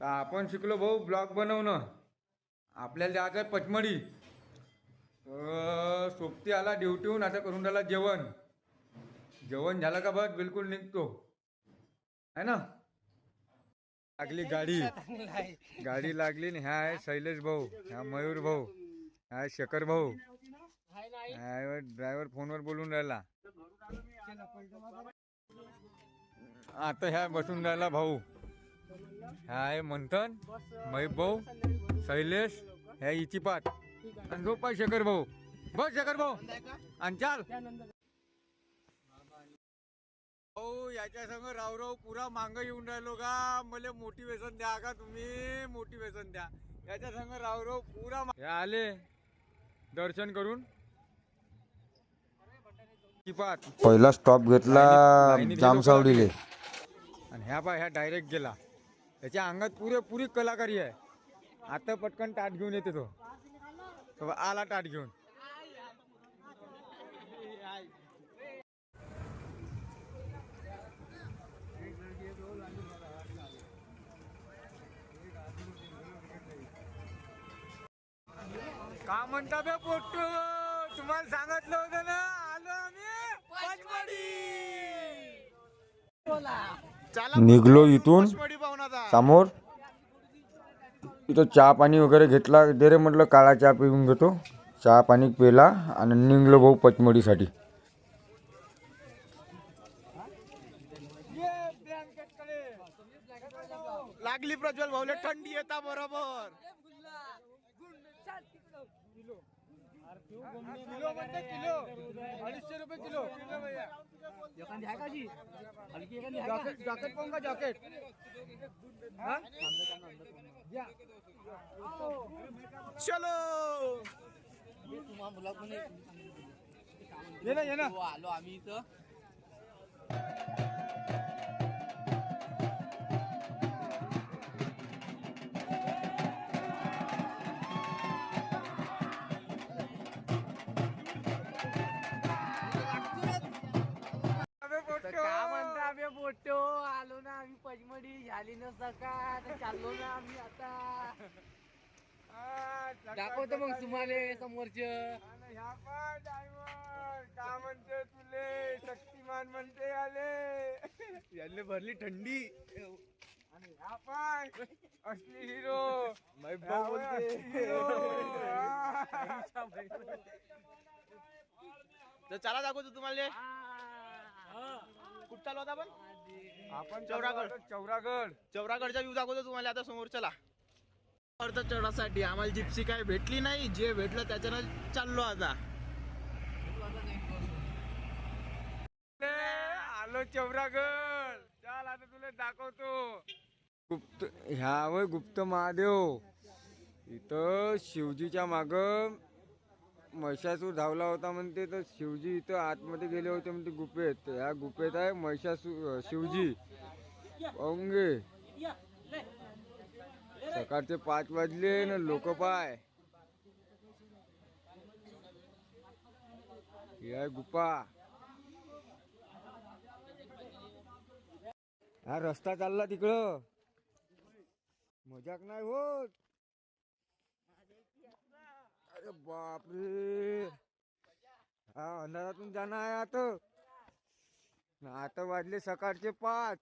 तर आपण शिकलो भाऊ ब्लॉग बनवणं. आपल्याला जायचं आहे पचमडी. सोबती आला ड्युटीहून, आता करून राहिला जेवण. जेवण झालं का बस बिलकुल निघतो है ना. लागली गाडी, गाडी लागली. ह्या आहे शैलेश भाऊ, ह्या मयूर भाऊ, ह्या शेखर भाऊ. ड्रायव्हर फोनवर बोलून राहिला. आता ह्या बसून राहिला भाऊ. ह्या आहे मंथन, महबूब भाऊ, शैलेश, ह्या इचिपात आणि झोपा शेखर भाऊ. बस शेखर भाऊ आणि चाल भाऊ. याच्या संग राव पुरा मांग येऊन राहिलो का. मला मोटिवेशन द्या का तुम्ही, मोटिवेशन द्या. याच्या संग राव पुरा आले दर्शन करून. पहिला स्टॉप घेतला जामसावडीले आणि ह्या डायरेक्ट गेला. त्याच्या अंगात पुरी कलाकारी आहे. आता पटकन टाट घेऊन येते तो आला टाट घेऊन. का म्हणता बे पोट्टू, तुम्हाला सांगितलं होतं ना, आलो आम्ही पचमडी. निघलो इथून. समोर इथं चहा पाणी वगैरे घेतला. दे रे म्हटलं काळा चहा पिऊन घेतो. चहा पाणी पिला आणि निघलो भाऊ पचमडीसाठी. लागली प्रज्वल भाऊले थंडी येता बरोबर. किलो म्हणते किलो, 250 रुपये किलो. जॅकेट पाहून का जॅकेट. चलो ये ना आलो आम्ही इथं. मोठो आलो ना आम्ही पचमडी. झाली न सका तर चाललो ना आम्ही आता. दाखवतो मग तुम्हाला समोरच. का म्हणते तुले शक्तिमान म्हणते आले. याले भरली थंडी. आणि ह्या पाय असली हिरो महबूब बोलते. तर चला दाखवतो तुम्हाला. कुठं चालू होता आपण चौरागड. चौरागडचा व्ह्यू दाखवतो तुम्हाला आता समोर. चला चढासाठी आम्हाला जिप्सी काय भेटली नाही. जे भेटलं त्याच्यानं चाललो आता. आलो चौरागड. चल आता तुला दाखवतो. गुप्त ह्या गुप्त महादेव. इथं शिवजीच्या माग महिषासूर धावला होता म्हणते. तर शिवजी इथं आतमध्ये गेले होते म्हणते गुफेत. ह्या गुफेत आहे महिषासूर शिवजी. पाहून सकाळचे 5 वाजले ना लोक पाय. ही गुफा. हा रस्ता चालला तिकडं. मजाक नाही होत. अरे बापरे, हा अंधारातून जाणं आहे आता. आता वाजले सकाळचे 5.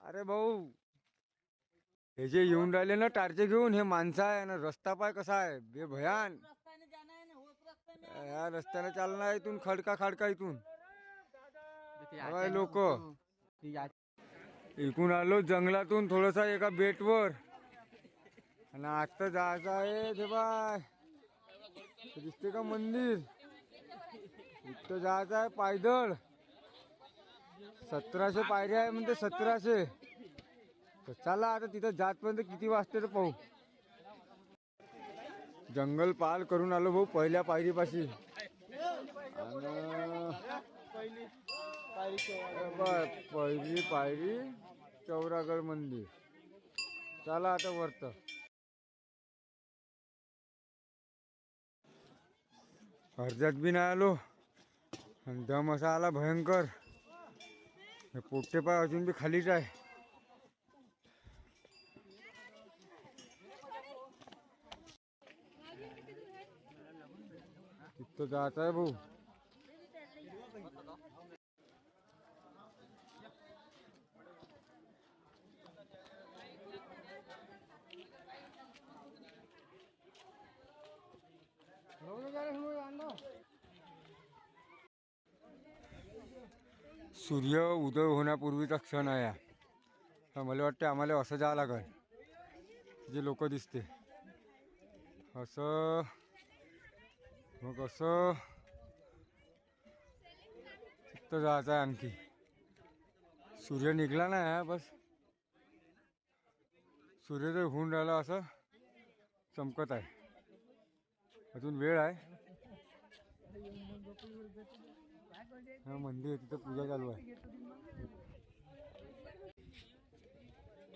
अरे भाऊ, हे जे येऊन राहिले ना टारचे घेऊन, हे माणसं आहे ना. रस्ता पाय कसा आहे बेभयान. या रस्त्याने चालणार इथून खडका इथून. लोक इकून आलो जंगलातून थोडसा एका बेटवर. आणि आता जायचं आहे ते बाय दिसते का मंदिर. इथं जायचं आहे पायदळ. 1700 पायऱ्या आहे म्हणते. 1700. तर चला आता तिथं जातपर्यंत किती वाजते तर पाहू. जंगल पाल करून आलो भाऊ पहिल्या पायरीपाशी. पहिली पायरी चौरागड मंदिर. चला आता वरत. अर्ध्यात बी नाही आलो आणि दम असा आला भयंकर. पोटे पाय अजून बी खालीच आहे. तिथं जायचं आहे भाऊ. सूर्य उदय होण्यापूर्वीचा क्षण आहे हा. तर मला वाटते आम्हाला असं जावं लागेल जे लोक दिसते असं, मग असं तिथं जायचं आहे. आणखी सूर्य निघला नाही बस, सूर्योदय होऊन राहिला असं चमकत आहे. अजून वेळ आहे. हा मंदिर तिथं पूजा चालू आहे.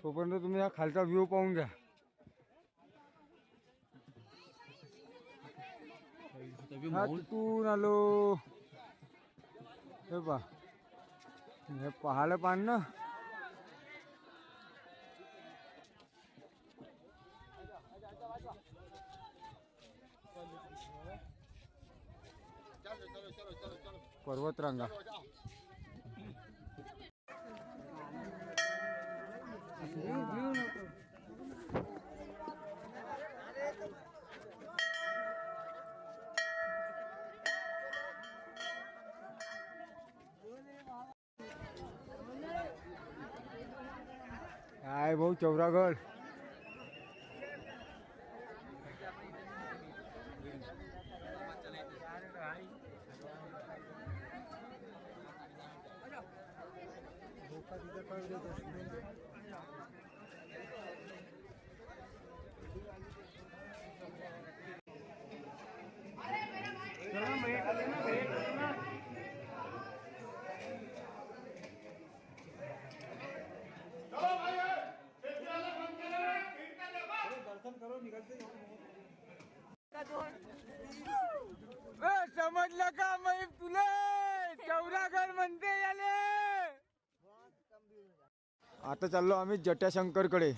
तोपर्यंत तुम्ही हा खालचा व्ह्यू पाहून घ्या. हा तिथून आलो हे पहा, हे पहायला पान ना. पर्वतरांगा. काय भाऊ चौरागड. समजलं का मग तुला चौरागड म्हणते याले. आता चाललो आम्ही जटाशंकर कडे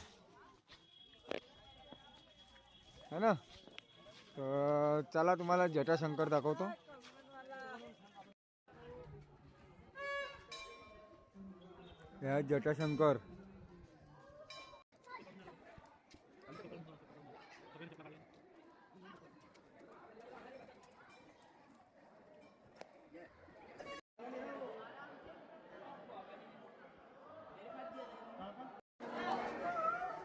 है ना. तर चला तुम्हाला जटाशंकर दाखवतो. या जटाशंकर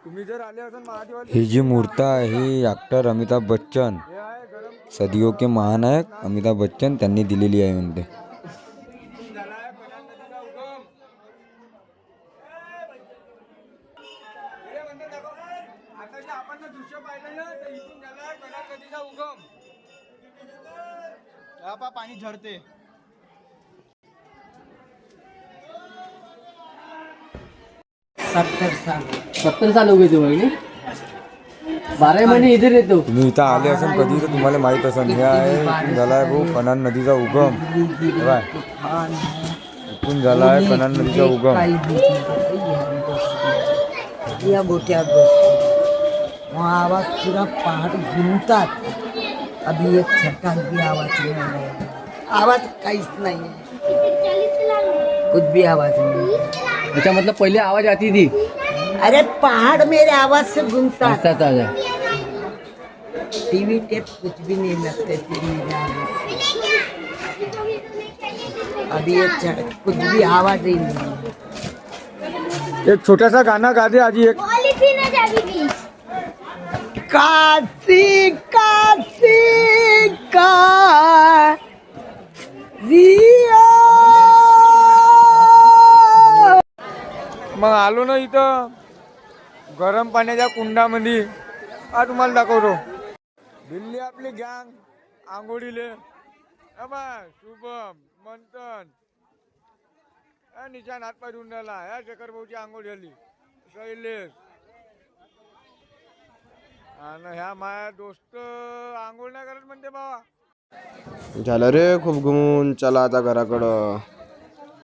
तुम्ही जर आले असेल महादेवाला. ही जी मूर्ति आहे ही ॲक्टर अमिताभ बच्चन, हे आहे गरम सदियों के महानायक अमिताभ बच्चन त्यांनी दिलेली आहे म्हणते. इथून झाला आहे बनास नदीचा उगम. हे म्हणते दाखव. आता जे आपण दृश्य पाहिलं ना, तर इथून झाला आहे बनास नदीचा उगम. हा पहा पाणी झरते. सत्तर साल हो गए थे भाई. 12 महीने इधर रहते हो. तुम्ही इथं आले असेल कधी तर तुम्हाला माहित असेल. हे आहे इथून झाला आहे भाऊ कनान नदीचा उगम. काय इथून झाला आहे कनान नदीचा उगम. या गोट्यात बस वहाँ आवाज पूरा पहाड़ घूमता. अभी एक छक्का भी आवाज नहीं है. आवाज काहीच नहीं है, कुछ भी आवाज नहीं है. अच्छा मतलब पहले आवाज आती थी. अरे पहाड़ मेरे आवाज से घूमता. ऐसा था. टीवी टेप कुछ भी नहीं लगते थे मेरे आवाज से. अभी एक कुछ भी आवाज ही नहीं है. एक छोटासा गाना गा दे आजी. एक काशी काशी का रिया. मग आलो ना इथं गरम पाण्याच्या कुंडामध्ये. हा तुम्हाला दाखवतो. दिल्ली आपली गँग आंघोळीले. शुभम मंथन निशान हात पाय धुवून राहिला. ह्या शेखर भाऊची आंघोळ झाली. शैलेश आणि ह्या माझ्या दोस्त आंघोळ नाही करत म्हणते बाबा. झालं रे खूप घुमून. चला आता घराकडं.